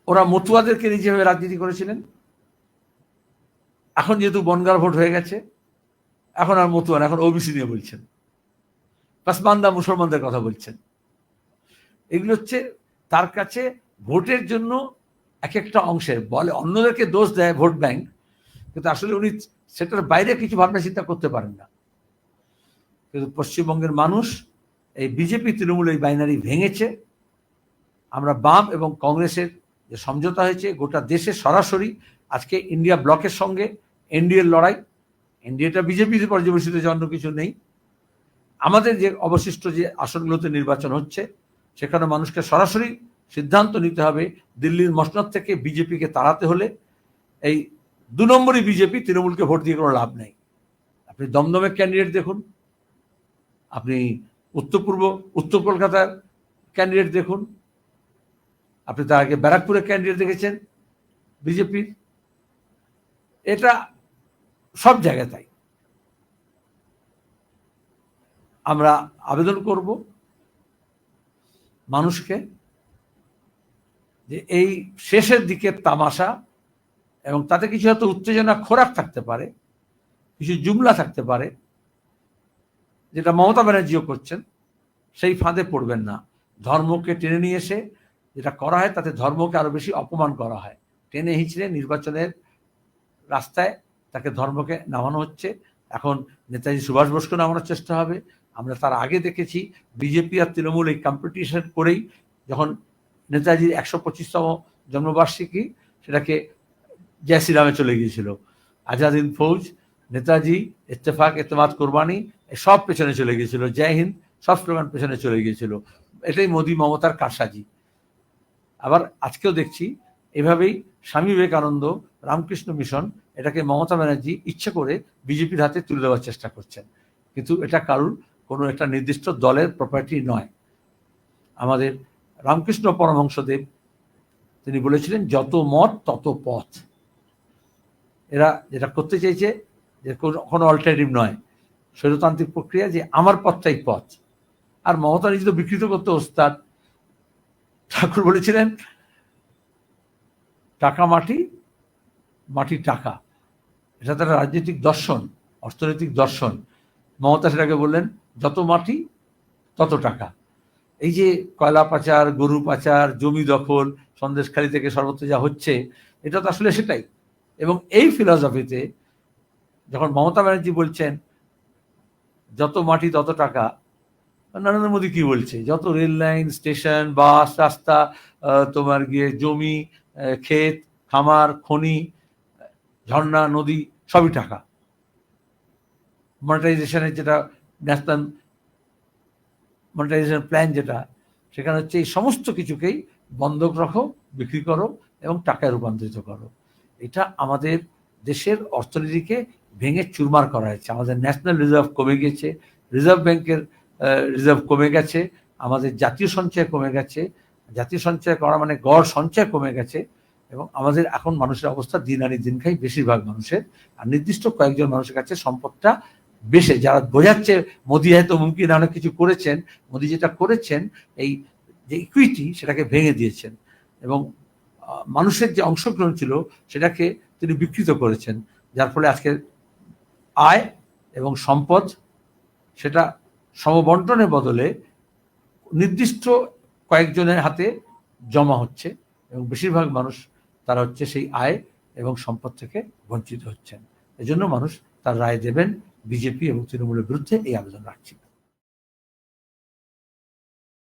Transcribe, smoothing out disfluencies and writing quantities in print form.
ওরা মতুয়াদেরকে যেভাবে রাজনীতি করেছিলেন, এখন যেহেতু বনগার ভোট হয়ে গেছে, এখন আর মতুয়া না, এখন ওবিসি নিয়ে বলছেন, পাসমানদা মুসলমানদের কথা বলছেন। এগুলো হচ্ছে তার কাছে ভোটের জন্য এক একটা অংশের বলে, অন্যদেরকে দোষ দেয় ভোট ব্যাংক, কিন্তু আসলে উনি সেটার বাইরে কিছু ভাবনা চিন্তা করতে পারেন না। কিন্তু পশ্চিমবঙ্গের মানুষ এই বিজেপি তৃণমূল এই বাইনারি ভেঙেছে। আমরা বাম এবং কংগ্রেসের যে সমঝোতা হয়েছে, গোটা দেশে সরাসরি আজকে ইন্ডিয়া ব্লকের সঙ্গে এনডিএর লড়াই, এনডিএটা বিজেপিতে পর্যবেসিত, অন্য কিছু নেই। আমাদের যে অবশিষ্ট যে আসনগুলোতে নির্বাচন হচ্ছে, সেখানে মানুষকে সরাসরি সিদ্ধান্ত নিতে হবে, দিল্লির মসনদ থেকে বিজেপিকে তাড়াতে হলে এই 2 নম্বরই বিজেপি, তৃণমূলকে ভোট দিয়ে কোনো লাভ নেই। আপনি দমদমের ক্যান্ডিডেট দেখুন, আপনি উত্তর কলকাতার ক্যান্ডিডেট দেখুন, আপনি তার আগে ব্যারাকপুরের ক্যান্ডিডেট দেখেছেন বিজেপির, এটা সব জায়গায় তাই। আমরা আবেদন করব মানুষকে যে এই শেষের দিকের তামাশা, এবং তাতে কিছু হয়তো উত্তেজনা খোরাক থাকতে পারে, কিছু জুমলা থাকতে পারে, যেটা মমতা ব্যানার্জিও করছেন, সেই ফাঁদে পড়বেন না। ধর্মকে টেনে নিয়ে এসে যেটা করা হয়, তাতে ধর্মকে আরো বেশি অপমান করা হয়। টেনে হিঁচড়ে নির্বাচনের রাস্তায় তাকে ধর্মকে নামানো হচ্ছে। এখন নেতাজি সুভাষ বোসকে নামানোর চেষ্টা হবে। আমরা তার আগে দেখেছি বিজেপি আর তৃণমূল এই কম্পিটিশন করেই, যখন নেতাজির 125তম জন্মবার্ষিকী, সেটাকে জয় শ্রীরামে চলে গিয়েছিল। আজাদ হিন্দ ফৌজ, নেতাজি, ইত্তেফাক, এতেমাদ, কোরবানি, সব পেছনে চলে গিয়েছিল। জয় হিন্দ, সব স্লোগান পেছনে চলে গিয়েছিল। এটাই মোদী মমতার কারসাজি। আবার আজকেও দেখছি এভাবেই স্বামী বিবেকানন্দ, রামকৃষ্ণ মিশন, এটাকে মমতা ব্যানার্জি ইচ্ছে করে বিজেপির হাতে তুলে দেওয়ার চেষ্টা করছেন, কিন্তু এটা কারুর কোনো একটা নির্দিষ্ট দলের প্রপার্টি নয়। আমাদের রামকৃষ্ণ পরমহংসদেব তিনি বলেছিলেন, যত মত তত পথ। এরা যেটা করতে চাইছে, যে কোনো অল্টারনেটিভ নয়, স্বৈরতান্ত্রিক প্রক্রিয়া, যে আমার পথটাই পথ। আর মমতা নিজে তো বিকৃত করতে ওস্তাদ। ঠাকুর বলেছিলেন, টাকা মাটি, মাটি টাকা। এটা তার রাজনৈতিক দর্শন, অর্থনৈতিক দর্শন। মমতা সেটাকে বললেন, যত মাটি তত টাকা। এই যে কয়লা পাচার, গরু পাচার, জমি দখল, সন্দেশখালী থেকে সর্বত্র যা হচ্ছে, এটা তো আসলে সেটাই। এবং এই ফিলসফিতে যখন মমতা ব্যানার্জি বলছেন যত মাটি তত টাকা, নরেন্দ্র মোদী কি বলছে, যত রেল লাইন, স্টেশন, বাস, রাস্তা, তোমার গিয়ে জমি, ক্ষেত, খামার, খনি, ঝর্ণা, নদী, সবই টাকা। মনিটাইজেশনের যেটা ন্যাশনাল মনিটাইজেশন প্ল্যান, যেটা সেখানে হচ্ছে এই সমস্ত কিছুকেই বন্ধক রাখো, বিক্রি করো এবং টাকায় রূপান্তরিত করো। এটা আমাদের দেশের অর্থনীতিকে ভেঙে চুরমার করা হয়েছে। আমাদের ন্যাশনাল রিজার্ভ কমে গেছে, রিজার্ভ ব্যাংকের রিজার্ভ কমে গেছে, আমাদের জাতীয় সঞ্চয় কমে গেছে। জাতীয় সঞ্চয় করা মানে গড় সঞ্চয় কমে গেছে, এবং আমাদের এখন মানুষের অবস্থা দিন আনি দিন খাই, বেশিরভাগ মানুষের। আর নির্দিষ্ট কয়েকজন মানুষের কাছে সম্পদটা বেশি, যারা বোঝাচ্ছে মোদী হয়তো মুমকিন অনেক কিছু করেছেন। মোদী যেটা করেছেন, এই যে ইকুইটি, সেটাকে ভেঙে দিয়েছেন, এবং মানুষের যে অংশগ্রহণ ছিল সেটাকে তিনি বিকৃত করেছেন, যার ফলে আজকের আয় এবং সম্পদ সেটা সমবন্টনের বদলে নির্দিষ্ট কয়েকজনের হাতে জমা হচ্ছে, এবং বেশিরভাগ মানুষ তারা হচ্ছে সেই আয় এবং সম্পদ থেকে বঞ্চিত হচ্ছেন। এজন্য মানুষ তার রায় দেবেন বিজেপি এবং তৃণমূলের বিরুদ্ধে, এই আবেদন রাখছি।